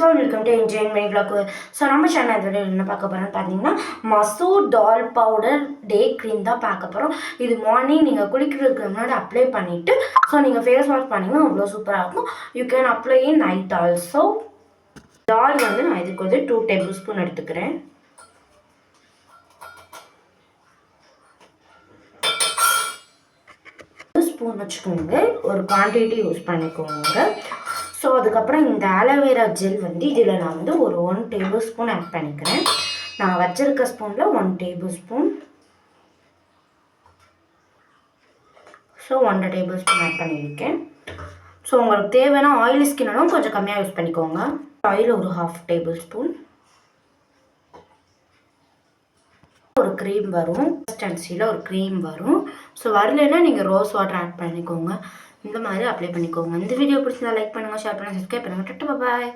First all welcome to enjoying my vlog. So நம்ம channel இதோட என்ன பார்க்க போகிறோம்னு பார்த்தீங்கன்னா மசூர் டால் பவுடர் டே க்ரீம் தான் பார்க்க போகிறோம். இது மார்னிங் நீங்கள் குளிக்கிறதுக்கு முன்னாடி அப்ளை பண்ணிவிட்டு ஸோ நீங்கள் ஃபேஸ் வாஷ் பண்ணிங்கன்னா அவ்வளோ சூப்பராக இருக்கும். You can apply in night also. டால் வந்து நான் இதுக்கு வந்து 2 டேபிள் ஸ்பூன் எடுத்துக்கிறேன். ஸ்பூன் வச்சுக்கோங்க, ஒரு குவான்டிட்டி யூஸ் பண்ணிக்கோங்க. ஸோ அதுக்கப்புறம் இந்த ஆலோவேரா ஜெல் வந்து இதில் நான் வந்து ஒரு 1 டேபிள் ஸ்பூன் ஆட் பண்ணிக்கிறேன். நான் வச்சிருக்க ஸ்பூனில் 1 tablespoon, so 1 tablespoon add பண்ணியிருக்கேன். ஸோ உங்களுக்கு தேவையான ஆயிலி ஸ்கின்னாலும் கொஞ்சம் கம்மியாக யூஸ் பண்ணிக்கோங்க. ஆயில் ஒரு 1/2 டேபிள் ஸ்பூன். ஒரு க்ரீம் வரும், கன்சிஸ்டன்சியில் ஒரு க்ரீம் வரும். ஸோ வரலைன்னா நீங்கள் ரோஸ் வாட்டர் ஆட் பண்ணிக்கோங்க. இந்த மாதிரி அப்ளை பண்ணிக்கோங்க. இந்த வீடியோ பிடிச்சிருந்தா லைக் பண்ணுங்கள், ஷேர் பண்ணுங்கள், சப்ஸ்கிரைப் பண்ணுங்கள். பாய்.